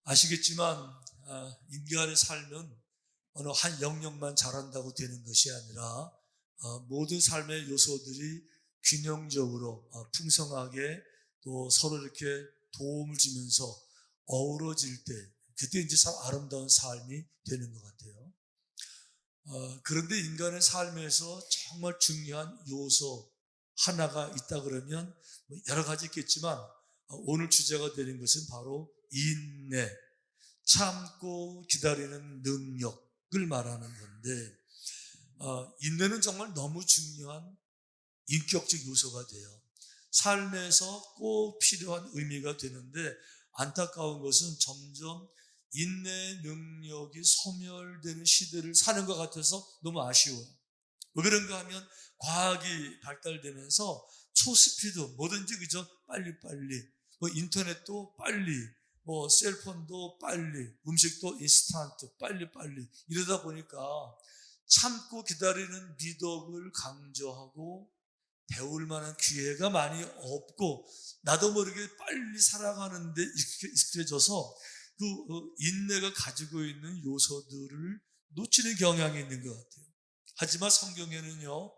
아시겠지만 인간의 삶은 어느 한 영역만 잘한다고 되는 것이 아니라 모든 삶의 요소들이 균형적으로 풍성하게 또 서로 이렇게 도움을 주면서 어우러질 때 그때 이제 참 아름다운 삶이 되는 것 같아요. 그런데 인간의 삶에서 정말 중요한 요소 하나가 있다 그러면 여러 가지 있겠지만 오늘 주제가 되는 것은 바로 인내, 참고 기다리는 능력을 말하는 건데 인내는 정말 너무 중요한 인격적 요소가 돼요. 삶에서 꼭 필요한 의미가 되는데 안타까운 것은 점점 인내 능력이 소멸되는 시대를 사는 것 같아서 너무 아쉬워요. 왜 그런가 하면 과학이 발달되면서 초스피드 뭐든지 그저 빨리빨리 인터넷도 빨리 셀폰도 빨리 음식도 인스턴트 빨리빨리 이러다 보니까 참고 기다리는 미덕을 강조하고 배울 만한 기회가 많이 없고 나도 모르게 빨리 살아가는데 익숙해져서 그 인내가 가지고 있는 요소들을 놓치는 경향이 있는 것 같아요. 하지만 성경에는요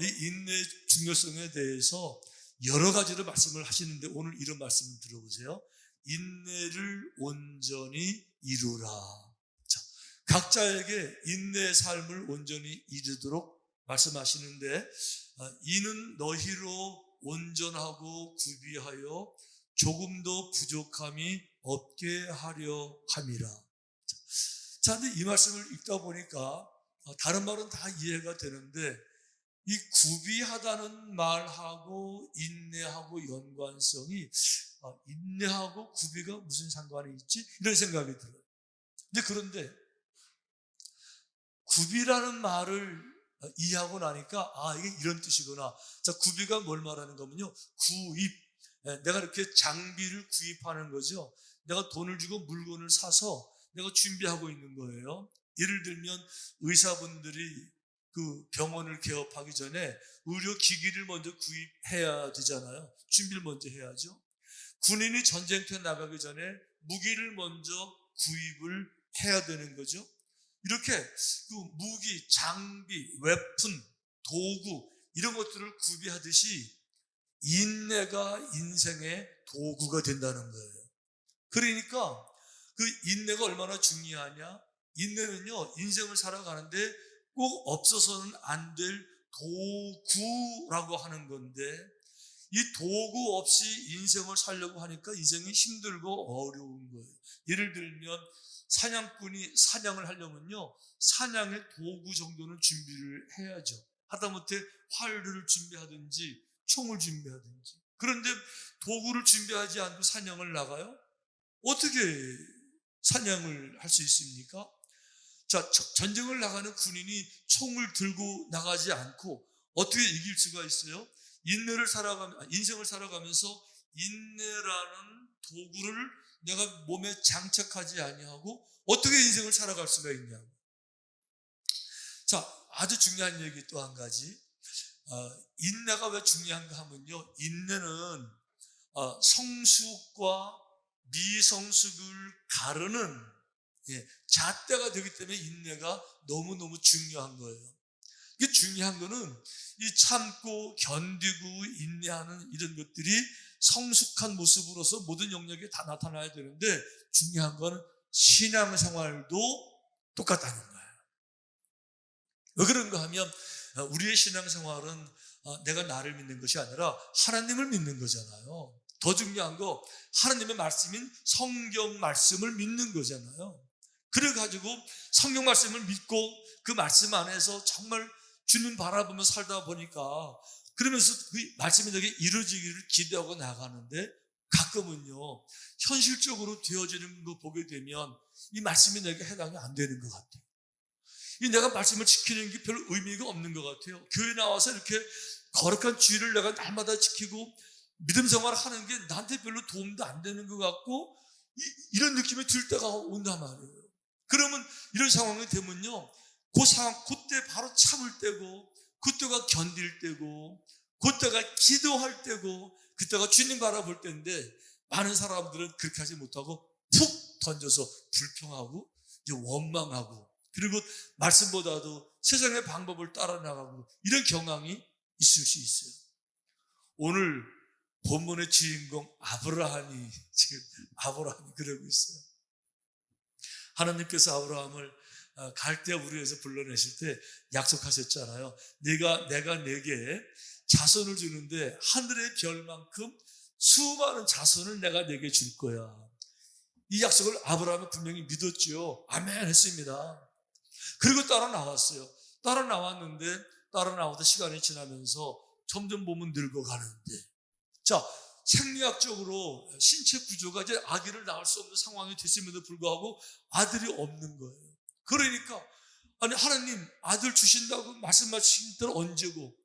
이 인내의 중요성에 대해서 여러 가지로 말씀을 하시는데 오늘 이런 말씀을 들어보세요. 인내를 온전히 이루라. 자, 각자에게 인내의 삶을 온전히 이루도록 말씀하시는데 이는 너희로 온전하고 구비하여 조금도 부족함이 없게 하려 함이라. 자, 근데 이 말씀을 읽다 보니까 다른 말은 다 이해가 되는데 이 구비하다는 말하고 인내하고 연관성이 인내하고 구비가 무슨 상관이 있지? 이런 생각이 들어요. 그런데 구비라는 말을 이해하고 나니까 이게 이런 뜻이구나. 자, 구비가 뭘 말하는 거면요, 구입. 내가 이렇게 장비를 구입하는 거죠. 내가 돈을 주고 물건을 사서 내가 준비하고 있는 거예요. 예를 들면 의사분들이 그 병원을 개업하기 전에 의료기기를 먼저 구입해야 되잖아요. 준비를 먼저 해야죠. 군인이 전쟁터에 나가기 전에 무기를 먼저 구입을 해야 되는 거죠. 이렇게 그 무기, 장비, 웨폰, 도구 이런 것들을 구비하듯이 인내가 인생의 도구가 된다는 거예요. 그러니까 그 인내가 얼마나 중요하냐? 인내는요, 인생을 살아가는데 꼭 없어서는 안 될 도구라고 하는 건데 이 도구 없이 인생을 살려고 하니까 인생이 힘들고 어려운 거예요. 예를 들면 사냥꾼이 사냥을 하려면요, 사냥의 도구 정도는 준비를 해야죠. 하다못해 활을 준비하든지 총을 준비하든지. 그런데 도구를 준비하지 않고 사냥을 나가요? 어떻게 사냥을 할 수 있습니까? 자, 전쟁을 나가는 군인이 총을 들고 나가지 않고 어떻게 이길 수가 있어요? 인생을 살아가면서 인내라는 도구를 내가 몸에 장착하지 아니하고 어떻게 인생을 살아갈 수가 있냐고. 자, 아주 중요한 얘기 또 한 가지. 인내가 왜 중요한가 하면요, 인내는 성숙과 미성숙을 가르는 잣대가 되기 때문에 인내가 너무너무 중요한 거예요. 이게 중요한 거는 이 참고 견디고 인내하는 이런 것들이 성숙한 모습으로서 모든 영역에 다 나타나야 되는데 중요한 건 신앙생활도 똑같다는 거예요. 왜 그런가 하면 우리의 신앙생활은 내가 나를 믿는 것이 아니라 하나님을 믿는 거잖아요. 더 중요한 거 하나님의 말씀인 성경 말씀을 믿는 거잖아요. 그래가지고 성경 말씀을 믿고 그 말씀 안에서 정말 주님 바라보며 살다 보니까 그러면서 그 말씀이 내게 이루어지기를 기대하고 나가는데 가끔은요, 현실적으로 되어지는 거 보게 되면 이 말씀이 내게 해당이 안 되는 것 같아요. 내가 말씀을 지키는 게 별로 의미가 없는 것 같아요. 교회 나와서 이렇게 거룩한 주의를 내가 날마다 지키고 믿음 생활을 하는 게 나한테 별로 도움도 안 되는 것 같고 이런 느낌이 들 때가 온단 말이에요. 그러면 이런 상황이 되면요, 그 상황, 그때 바로 참을 때고 그때가 견딜 때고 그때가 기도할 때고 그때가 주님 바라볼 때인데 많은 사람들은 그렇게 하지 못하고 푹 던져서 불평하고 이제 원망하고, 그리고 말씀보다도 세상의 방법을 따라 나가고, 이런 경향이 있을 수 있어요. 오늘 본문의 주인공 아브라함이 그러고 있어요. 하나님께서 아브라함을 갈대아 우르에서 불러내실 때 약속하셨잖아요. 내가 내게 자손을 주는데 하늘의 별만큼 수많은 자손을 내가 내게 줄 거야. 이 약속을 아브라함은 분명히 믿었죠. 아멘 했습니다. 그리고 따라 나왔어요. 따라 나와서 시간이 지나면서 점점 몸은 늙어가는데, 자, 생리학적으로 신체 구조가 이제 아기를 낳을 수 없는 상황이 됐음에도 불구하고 아들이 없는 거예요. 그러니까 아니, 하나님 아들 주신다고 말씀하신 때는 언제고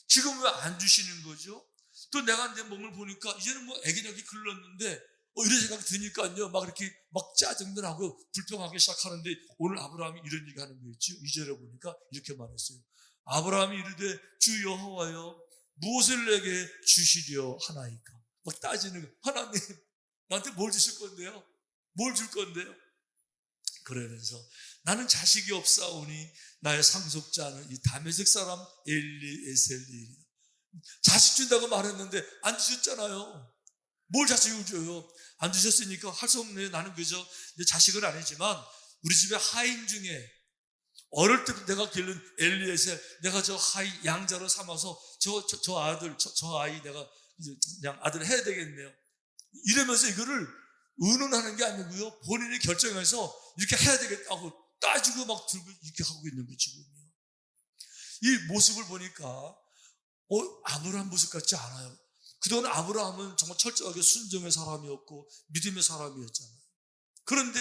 지금 왜 안 주시는 거죠? 또 내가 내 몸을 보니까 이제는 뭐 아기 낳기 글렀는데 이런 생각이 드니까요, 막 이렇게 막 짜증도 나고 불평하기 시작하는데, 오늘 아브라함이 이런 얘기 하는 거였죠. 2절에 보니까 이렇게 말했어요. 아브라함이 이르되 주 여호와여 무엇을 내게 주시려 하나이까? 막 따지는 거예요. 하나님 나한테 뭘 주실 건데요? 뭘 줄 건데요? 그러면서 나는 자식이 없사오니 나의 상속자는 이 다메섹 사람 엘리에셀이라. 자식 준다고 말했는데 안 주셨잖아요. 뭘 자식을 줘요? 안 주셨으니까 할 수 없네요. 나는 그저 자식은 아니지만 우리 집에 하인 중에 어릴 때부터 내가 기른 엘리에셀, 내가 저 하인 양자로 삼아서 저 아들, 저 아이 내가 이제 그냥 아들 해야 되겠네요. 이러면서 이거를 의논하는 게 아니고요, 본인이 결정해서 이렇게 해야 되겠다고 따지고 막 들고 이렇게 하고 있는 거예요, 지금요. 이 모습을 보니까 아브라함 모습 같지 않아요. 그동안 아브라함은 정말 철저하게 순종의 사람이었고 믿음의 사람이었잖아요. 그런데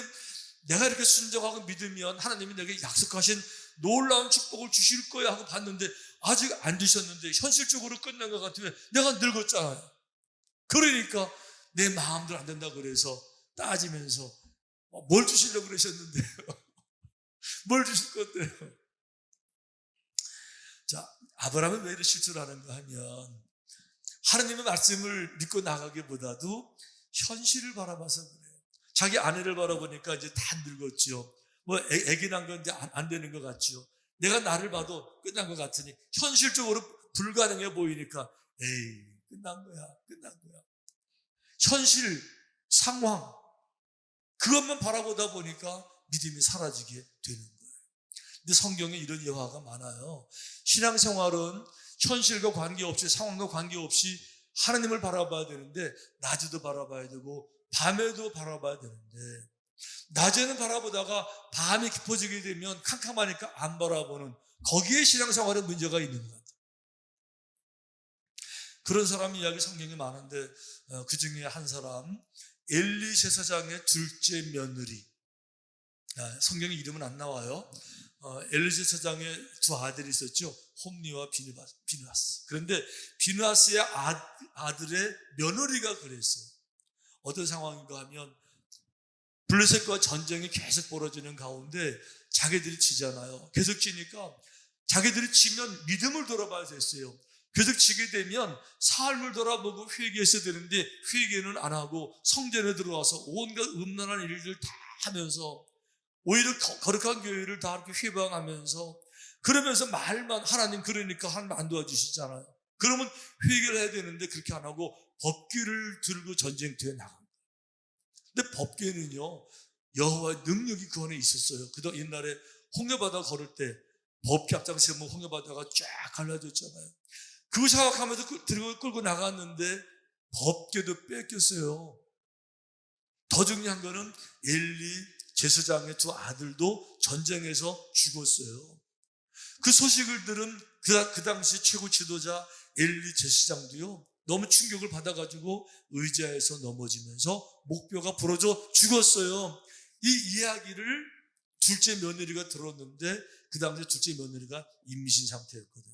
내가 이렇게 순종하고 믿으면 하나님이 내게 약속하신 놀라운 축복을 주실 거야 하고 봤는데 아직 안 주셨는데 현실적으로 끝난 것 같으면 내가 늙었잖아요. 그러니까 내 마음대로 안 된다고 그래서 따지면서 뭘 주시려고 그러셨는데요? 뭘 주실 건데요? 자, 아브라함은 왜 이러실 줄 아는가 하면 하나님의 말씀을 믿고 나가기보다도 현실을 바라봐서 그래요. 자기 아내를 바라보니까 이제 다 늙었죠. 뭐 애기 난 건 이제 안 되는 것 같죠. 내가 나를 봐도 끝난 것 같으니 현실적으로 불가능해 보이니까 에이 끝난 거야. 현실 상황 그것만 바라보다 보니까 믿음이 사라지게 되는 거예요. 근데 성경에 이런 예화가 많아요. 신앙생활은 현실과 관계없이, 상황과 관계없이 하나님을 바라봐야 되는데 낮에도 바라봐야 되고 밤에도 바라봐야 되는데, 낮에는 바라보다가 밤이 깊어지게 되면 캄캄하니까 안 바라보는, 거기에 신앙생활에 문제가 있는 것 같아요. 그런 사람 이야기 성경에 많은데 그 중에 한 사람, 엘리 제사장의 둘째 며느리, 성경에 이름은 안 나와요. 엘리 제사장의 두 아들이 있었죠. 홈리와 비느하스. 그런데 비느하스의 아들의 며느리가 그랬어요. 어떤 상황인가 하면 블레셋과 전쟁이 계속 벌어지는 가운데 자기들이 지잖아요. 계속 지니까 자기들이 지면 믿음을 돌아봐야 됐어요. 계속 지게 되면 삶을 돌아보고 회개했어야 되는데 회개는 안 하고 성전에 들어와서 온갖 음란한 일들 다 하면서 오히려 거룩한 교회를 다 이렇게 회방하면서, 그러면서 말만, 하나님 그러니까 하나님 안 도와주시잖아요. 그러면 회개를 해야 되는데 그렇게 안 하고 법궤를 들고 전쟁터에 나갑니다. 근데 법궤는요, 여호와의 능력이 그 안에 있었어요. 그동안 옛날에 홍해바다 걸을 때 법궤 앞장서면 홍해바다가 쫙 갈라졌잖아요. 그거 생각하면서 들고 끌고 나갔는데 법궤도 뺏겼어요. 더 중요한 거는 엘리 제사장의 두 아들도 전쟁에서 죽었어요. 그 소식을 들은 그 당시 최고 지도자 엘리 제사장도요, 너무 충격을 받아가지고 의자에서 넘어지면서 목뼈가 부러져 죽었어요. 이 이야기를 둘째 며느리가 들었는데 그 당시 둘째 며느리가 임신 상태였거든요.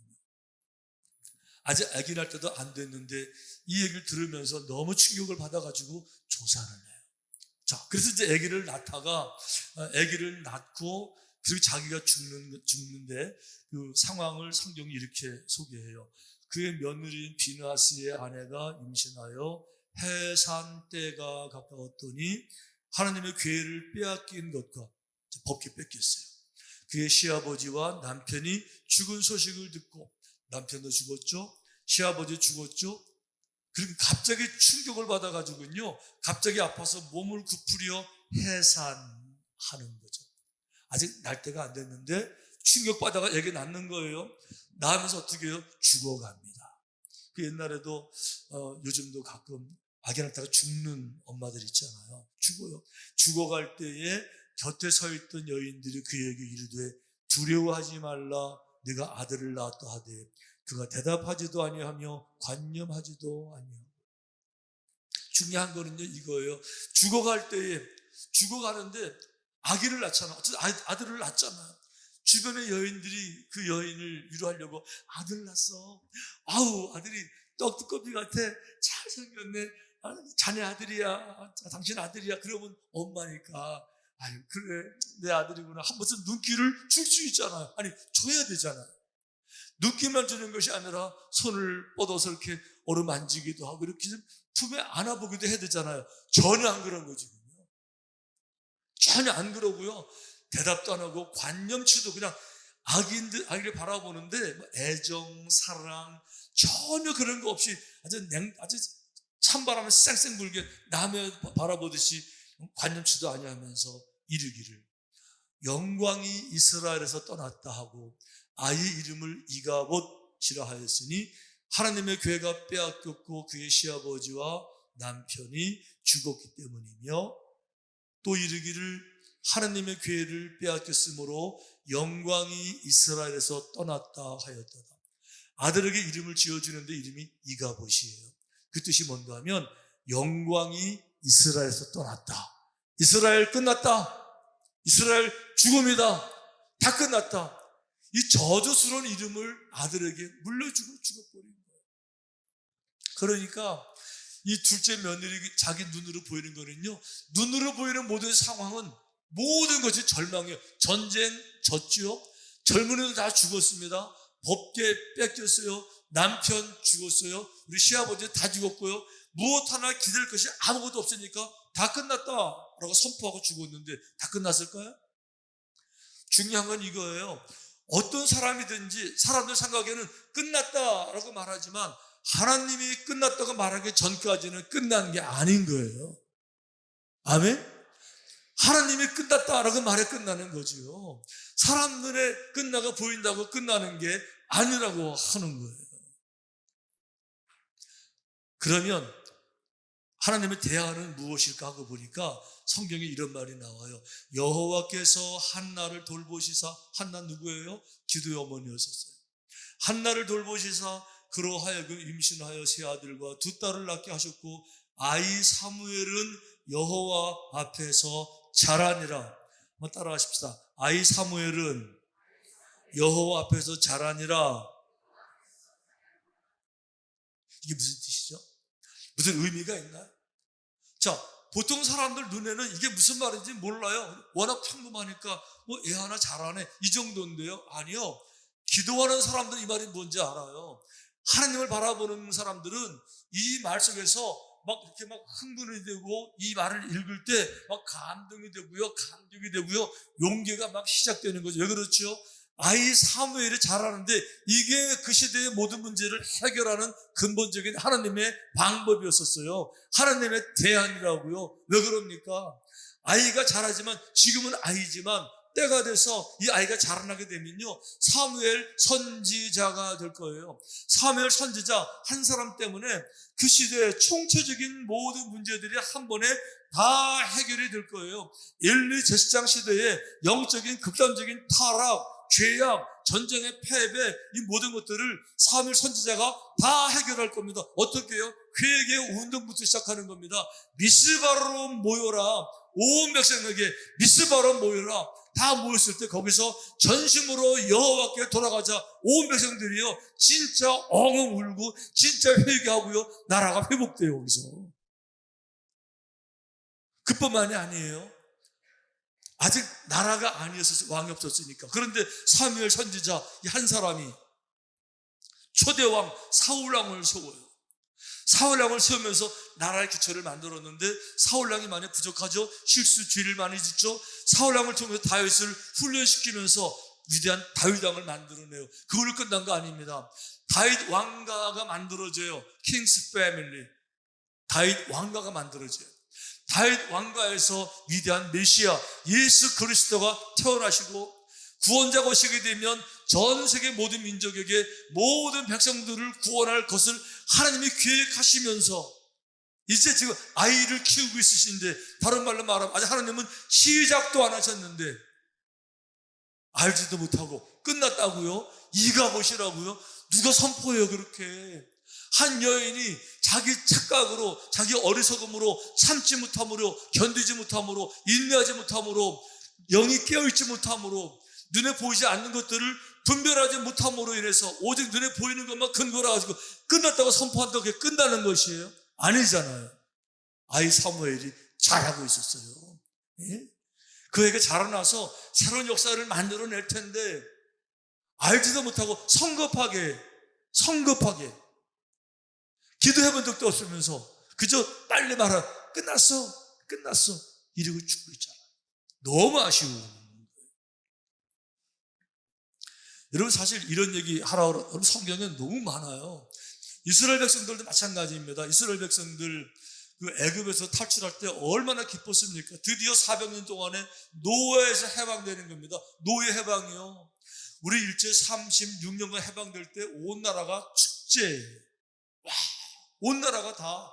아직 아기 날 때도 안 됐는데 이 얘기를 들으면서 너무 충격을 받아가지고 조사를 해요. 자, 그래서 이제 아기를 낳고 그리고 자기가 죽는데 그 상황을 성경이 이렇게 소개해요. 그의 며느리인 비느하스의 아내가 임신하여 해산 때가 가까웠더니 하나님의 괴를 빼앗긴 것과 법계 뺏겼어요. 그의 시아버지와 남편이 죽은 소식을 듣고, 남편도 죽었죠. 시아버지 죽었죠. 그리고 갑자기 충격을 받아가지고요, 갑자기 아파서 몸을 구부려 해산하는 거죠. 아직 날 때가 안 됐는데 충격받아가 애기 낳는 거예요. 낳으면서 어떻게 해요? 죽어갑니다. 그 옛날에도 요즘도 가끔 아기 낳다가 죽는 엄마들 있잖아요. 죽어요. 죽어갈 때에 곁에 서 있던 여인들이 그에게 이르되 두려워하지 말라, 네가 아들을 낳았다 하되 그가 대답하지도 아니하며 관념하지도 아니하고. 중요한 거는요 이거예요. 죽어가는데 아기를 낳잖아. 아들을 낳잖아요. 주변의 여인들이 그 여인을 위로하려고 아들 낳았어. 아우, 아들이 떡두꺼비 같아. 잘생겼네. 자네 아들이야. 당신 아들이야. 그러면 엄마니까 아유 그래 내 아들이구나. 한 번쯤 눈길을 줄 수 있잖아요. 아니 줘야 되잖아요. 눈길만 주는 것이 아니라 손을 뻗어서 이렇게 어루만지기도 하고 이렇게 좀 품에 안아보기도 해야 되잖아요. 전혀 안 그런 거지. 전혀 안 그러고요. 대답도 안 하고 관념치도 그냥 아기를 바라보는데 애정, 사랑 전혀 그런 거 없이 아주 찬바람에 쌩쌩 불게 남의 바라보듯이 관념치도 아니하면서 이르기를 영광이 이스라엘에서 떠났다 하고 아이 이름을 이가봇이라 하였으니 하나님의 괴가 빼앗겼고 그의 시아버지와 남편이 죽었기 때문이며, 또 이르기를 하나님의 괴를 빼앗겼으므로 영광이 이스라엘에서 떠났다 하였도다. 아들에게 이름을 지어주는데 이름이 이가봇이에요. 그 뜻이 뭔가 하면 영광이 이스라엘에서 떠났다. 이스라엘 끝났다. 이스라엘 죽음이다. 다 끝났다. 이 저주스러운 이름을 아들에게 물려주고 죽어버린 거예요. 그러니까 이 둘째 며느리 자기 눈으로 보이는 거는요, 눈으로 보이는 모든 상황은 모든 것이 절망이에요. 전쟁 졌죠. 젊은이도 다 죽었습니다. 법계 뺏겼어요. 남편 죽었어요. 우리 시아버지 다 죽었고요. 무엇 하나 기댈 것이 아무것도 없으니까 다 끝났다라고 선포하고 죽었는데 다 끝났을까요? 중요한 건 이거예요. 어떤 사람이든지 사람들 생각에는 끝났다라고 말하지만 하나님이 끝났다고 말하기 전까지는 끝난 게 아닌 거예요. 아멘? 하나님이 끝났다라고 말해 끝나는 거죠. 사람 눈에 끝나가 보인다고 끝나는 게 아니라고 하는 거예요. 그러면 하나님의 대안은 무엇일까 하고 보니까 성경에 이런 말이 나와요. 여호와께서 한나를 돌보시사, 한나 누구예요? 기도의 어머니였었어요. 한나를 돌보시사 그로 하여금 임신하여 세 아들과 두 딸을 낳게 하셨고 아이 사무엘은 여호와 앞에서 자라니라. 한번 따라하십시다. 아이 사무엘은 여호와 앞에서 자라니라. 이게 무슨 뜻이죠? 무슨 의미가 있나요? 자, 보통 사람들 눈에는 이게 무슨 말인지 몰라요. 워낙 평범하니까 애 하나 잘하네 이 정도인데요. 아니요. 기도하는 사람들은 이 말이 뭔지 알아요. 하나님을 바라보는 사람들은 이 말 속에서 막 이렇게 막 흥분이 되고 이 말을 읽을 때 막 감동이 되고요, 감격이 되고요, 용기가 막 시작되는 거죠. 왜 그렇죠? 아이 사무엘이 자라는데 이게 그 시대의 모든 문제를 해결하는 근본적인 하나님의 방법이었었어요. 하나님의 대안이라고요. 왜 그럽니까? 아이가 자라지만 지금은 아이지만 때가 돼서 이 아이가 자라나게 되면요, 사무엘 선지자가 될 거예요. 사무엘 선지자 한 사람 때문에 그 시대의 총체적인 모든 문제들이 한 번에 다 해결이 될 거예요. 엘리 제사장 시대의 영적인 극단적인 타락, 죄악, 전쟁의 패배, 이 모든 것들을 사무엘 선지자가 다 해결할 겁니다. 어떻게 해요? 회개의 운동부터 시작하는 겁니다. 미스바로 모여라. 온 백성에게 미스바로 모여라. 다 모였을 때 거기서 전심으로 여호와께 돌아가자. 온 백성들이요 진짜 엉엉 울고 진짜 회개하고요 나라가 회복돼요. 거기서 그뿐만이 아니에요. 아직 나라가 아니었어요. 왕이 없었으니까. 그런데 사무엘 선지자 이 한 사람이 초대왕 사울왕을 세워요. 사울왕을 세우면서 나라의 기초를 만들었는데 사울왕이 많이 부족하죠. 실수, 죄를 많이 짓죠. 사울왕을 통해서 다윗을 훈련시키면서 위대한 다윗왕을 만들어내요. 그걸로 끝난 거 아닙니다. 다윗 왕가가 만들어져요. 킹스 패밀리, 다윗 왕가가 만들어져요. 다윗 왕가에서 위대한 메시아 예수 그리스도가 태어나시고 구원자가 오시게 되면 전 세계 모든 민족에게 모든 백성들을 구원할 것을 하나님이 계획하시면서 이제 지금 아이를 키우고 있으신데, 다른 말로 말하면 아직 하나님은 시작도 안 하셨는데 알지도 못하고 끝났다고요? 이가 보시라고요? 누가 선포해요 그렇게? 한 여인이 자기 착각으로, 자기 어리석음으로, 참지 못함으로, 견디지 못함으로, 인내하지 못함으로, 영이 깨어있지 못함으로, 눈에 보이지 않는 것들을 분별하지 못함으로 인해서 오직 눈에 보이는 것만 근거로 가지고 끝났다고 선포한다고 그게 끝나는 것이에요? 아니잖아요. 아이 사무엘이 잘하고 있었어요. 예? 그 애가 자라나서 새로운 역사를 만들어낼 텐데 알지도 못하고 성급하게 기도해본 적도 없으면서 그저 빨리 말하, 끝났어 이러고 죽고 있잖아요. 너무 아쉬워. 여러분, 사실 이런 얘기 하라고 하면 성경에 너무 많아요. 이스라엘 백성들도 마찬가지입니다. 이스라엘 백성들 그 애굽에서 탈출할 때 얼마나 기뻤습니까? 드디어 400년 동안에 노예에서 해방되는 겁니다. 노예 해방이요. 우리 일제 36년간 해방될 때 온 나라가 축제. 와, 온 나라가 다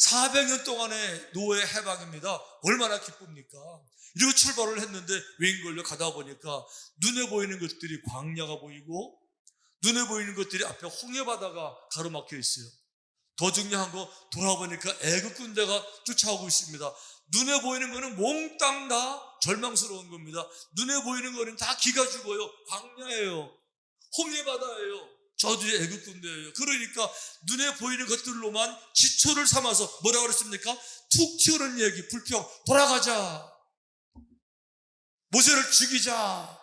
400년 동안의 노예 해방입니다. 얼마나 기쁩니까? 이러고 출발을 했는데 웬걸요? 가다 보니까 눈에 보이는 것들이 광야가 보이고 눈에 보이는 것들이 앞에 홍해바다가 가로막혀 있어요. 더 중요한 거, 돌아보니까 애국 군대가 쫓아오고 있습니다. 눈에 보이는 거는 몽땅 다 절망스러운 겁니다. 눈에 보이는 거는 다 기가 죽어요. 광야예요. 홍해바다예요. 저주의 애국 군대예요. 그러니까 눈에 보이는 것들로만 기초를 삼아서 뭐라고 그랬습니까? 툭 튀어는 얘기, 불평, 돌아가자, 모세를 죽이자.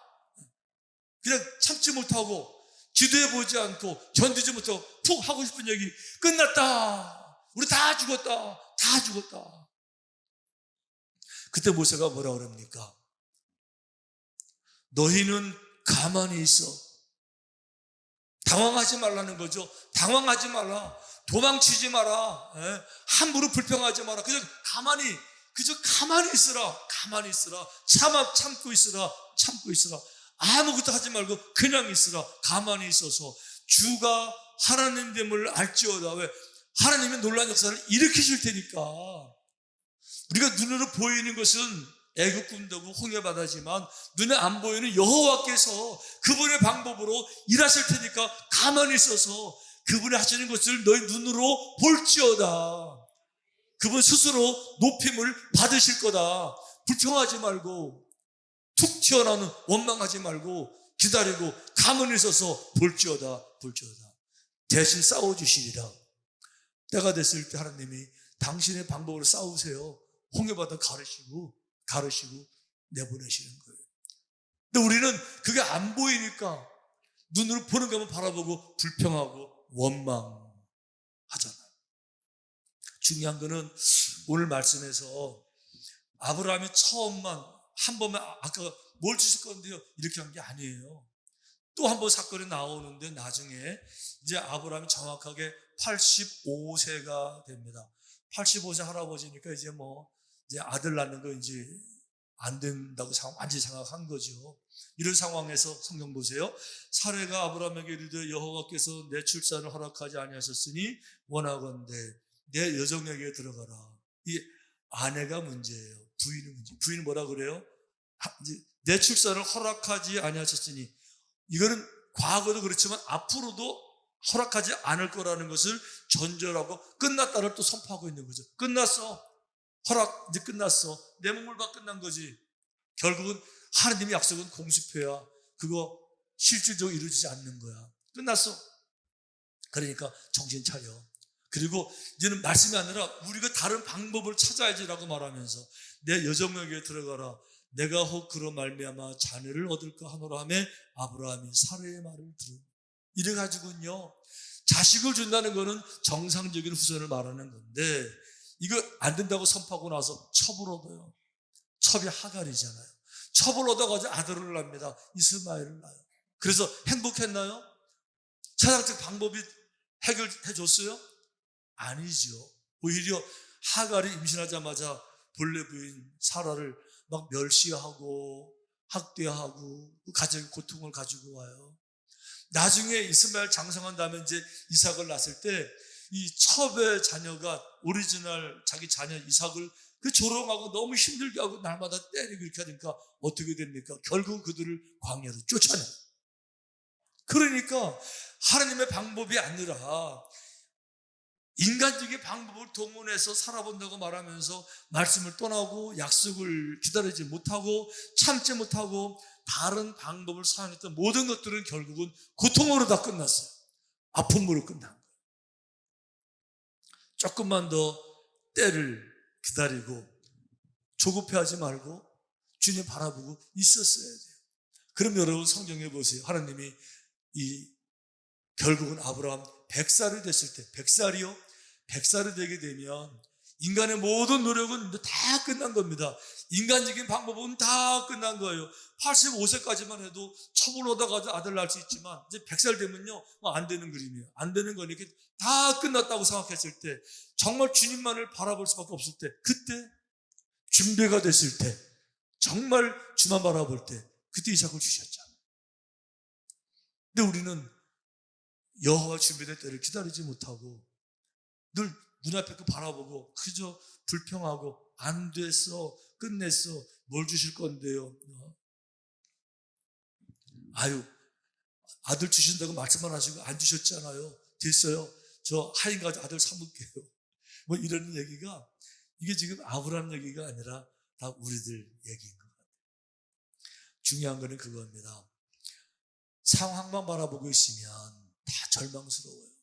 그냥 참지 못하고 기도해보지 않고 견디지 못하고 푹 하고 싶은 얘기, 끝났다, 우리 다 죽었다. 그때 모세가 뭐라고 그럽니까? 너희는 가만히 있어. 당황하지 말라는 거죠. 당황하지 말라, 도망치지 마라, 함부로 불평하지 마라. 그저 가만히 있으라. 참고 있으라. 아무것도 하지 말고 그냥 있으라. 가만히 있어서 주가 하나님됨을 알지어다. 왜? 하나님의 놀라운 역사를 일으키실 테니까. 우리가 눈으로 보이는 것은 애국 군대고 홍해바다지만 눈에 안 보이는 여호와께서 그분의 방법으로 일하실 테니까 가만히 있어서 그분이 하시는 것을 너희 눈으로 볼지어다. 그분 스스로 높임을 받으실 거다. 불평하지 말고, 툭 튀어나오는 원망하지 말고 기다리고 가만히 있어서 볼지어다. 대신 싸워주시리라. 때가 됐을 때 하나님이 당신의 방법으로 싸우세요. 홍해바다 가르시고 내보내시는 거예요. 근데 우리는 그게 안 보이니까 눈으로 보는 것만 바라보고 불평하고 원망하잖아요. 중요한 거는 오늘 말씀에서 아브라함이 처음만 한 번만 아까 뭘 주실 건데요 이렇게 한 게 아니에요. 또 한 번 사건이 나오는데 나중에 이제 아브라함이 정확하게 85세가 됩니다. 85세 할아버지니까 이제 아들 낳는 거 이제 안 된다고 완전히 생각한 거죠. 이런 상황에서 성경 보세요. 사례가 아브라함에게 이르되 여호와께서 내 출산을 허락하지 아니하셨으니 원하건대 내 여종에게 들어가라. 이 아내가 문제예요. 부인은 뭐라 그래요? 내 출산을 허락하지 아니하셨으니, 이거는 과거도 그렇지만 앞으로도 허락하지 않을 거라는 것을 전제하고 끝났다를 또 선포하고 있는 거죠. 끝났어. 허락 이제 끝났어. 내 몸을 봐 끝난 거지. 결국은 하나님의 약속은 공수표야. 그거 실질적으로 이루어지지 않는 거야. 끝났어. 그러니까 정신 차려. 그리고 이제는 말씀이 아니라 우리가 다른 방법을 찾아야지라고 말하면서 내 여종에게 들어가라. 내가 혹 그로 말미암아 자녀를 얻을까 하노라 하며 아브라함이 사례의 말을 들어. 이래가지고는요, 자식을 준다는 것은 정상적인 후손을 말하는 건데 이거 안 된다고 선포하고 나서 첩을 얻어요. 첩이 하갈이잖아요. 첩을 얻어가지고 아들을 낳습니다. 이스마엘을 낳아요. 그래서 행복했나요? 차상적 방법이 해결해 줬어요? 아니죠. 오히려 하갈이 임신하자마자 본래 부인 사라를 막 멸시하고 학대하고 가정의 고통을 가지고 와요. 나중에 이스마엘 장성한 다음에 이제 이삭을 낳았을 때 이 첩의 자녀가 오리지널 자기 자녀 이삭을 그 조롱하고 너무 힘들게 하고 날마다 때리고 이렇게 하니까 어떻게 됩니까? 결국 그들을 광야로 쫓아내요. 그러니까 하나님의 방법이 아니라 인간적인 방법을 동원해서 살아본다고 말하면서 말씀을 떠나고 약속을 기다리지 못하고 참지 못하고 다른 방법을 사용했던 모든 것들은 결국은 고통으로 다 끝났어요. 아픔으로 끝난 거예요. 조금만 더 때를 기다리고 조급해하지 말고 주님 바라보고 있었어야 돼요. 그럼 여러분 성경에 보세요. 하나님이 결국은 아브라함 100살이 됐을 때 100살이 되게 되면 인간의 모든 노력은 다 끝난 겁니다. 인간적인 방법은 다 끝난 거예요. 85세까지만 해도 첩을 얻어가지고 아들 낳을 수 있지만 이제 100살 되면요 안 되는 그림이에요. 안 되는 거니까 다 끝났다고 생각했을 때 정말 주님만을 바라볼 수밖에 없을 때 그때 준비가 됐을 때 정말 주만 바라볼 때 그때 이삭을 주셨잖아요. 근데 우리는 여호와 준비된 때를 기다리지 못하고 늘 눈앞에 그 바라보고 그저 불평하고 안 됐어 끝냈어 뭘 주실 건데요. 아유 아들 주신다고 말씀만 하시고 안 주셨잖아요. 됐어요. 저 하인까지 아들 삼을게요. 뭐 이런 얘기가 이게 지금 아브라함 얘기가 아니라 다 우리들 얘기인 것 같아요. 중요한 거는 그겁니다. 상황만 바라보고 있으면 다 절망스러워요.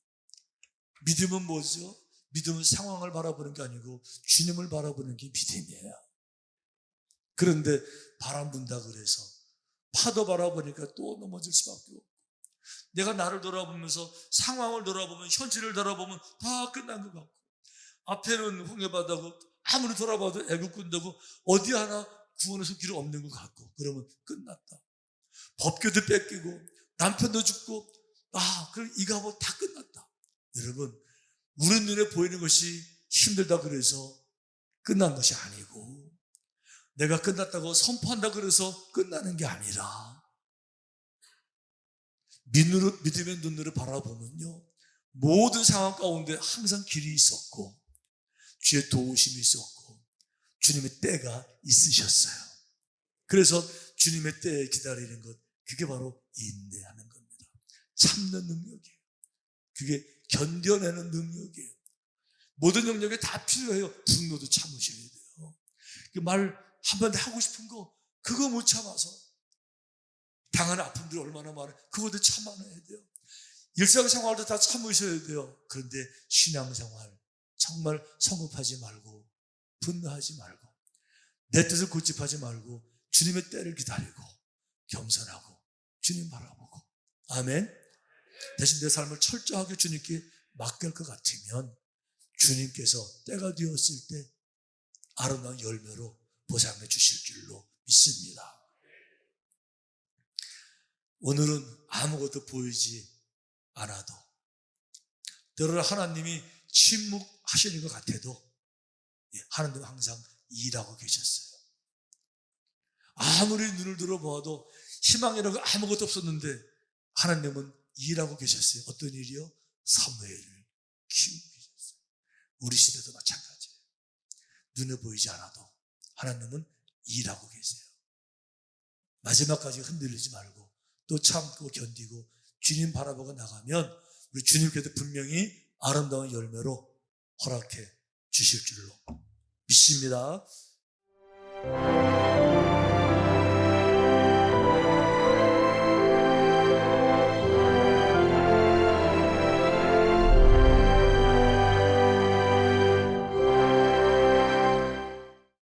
믿음은 뭐죠? 믿음은 상황을 바라보는 게 아니고 주님을 바라보는 게 믿음이에요. 그런데 바람 분다 그래서 파도 바라보니까 또 넘어질 수밖에 없고 내가 나를 돌아보면서 상황을 돌아보면 현실을 돌아보면 다 끝난 것 같고 앞에는 홍해바다고 아무리 돌아봐도 애국군다고 어디 하나 구원해서 길 없는 것 같고 그러면 끝났다. 법궤도 뺏기고 남편도 죽고 그럼 이거 뭐 다 끝났다. 여러분 우리 눈에 보이는 것이 힘들다 그래서 끝난 것이 아니고 내가 끝났다고 선포한다 그래서 끝나는 게 아니라 믿음의 눈으로 바라보면요 모든 상황 가운데 항상 길이 있었고 주의 도우심이 있었고 주님의 때가 있으셨어요. 그래서 주님의 때에 기다리는 것 그게 바로 인내하는 겁니다. 참는 능력이에요. 그게 견뎌내는 능력이에요. 모든 능력이 다 필요해요. 분노도 참으셔야 돼요. 말 한번 하고 싶은 거 그거 못 참아서 당하는 아픔들이 얼마나 많아요. 그것도 참아내야 돼요. 일상생활도 다 참으셔야 돼요. 그런데 신앙생활 정말 성급하지 말고 분노하지 말고 내 뜻을 고집하지 말고 주님의 때를 기다리고 겸손하고 주님 바라보고 아멘. 대신 내 삶을 철저하게 주님께 맡길 것 같으면 주님께서 때가 되었을 때 아름다운 열매로 보상해 주실 줄로 믿습니다. 오늘은 아무것도 보이지 않아도 때로는 하나님이 침묵하시는 것 같아도 하나님은 항상 일하고 계셨어요. 아무리 눈을 들어보아도 희망이라고 아무것도 없었는데 하나님은 일하고 계셨어요. 어떤 일이요? 사무엘을 키우고 계셨어요. 우리 시대도 마찬가지예요. 눈에 보이지 않아도 하나님은 일하고 계세요. 마지막까지 흔들리지 말고 또 참고 견디고 주님 바라보고 나가면 우리 주님께서 분명히 아름다운 열매로 허락해 주실 줄로 믿습니다.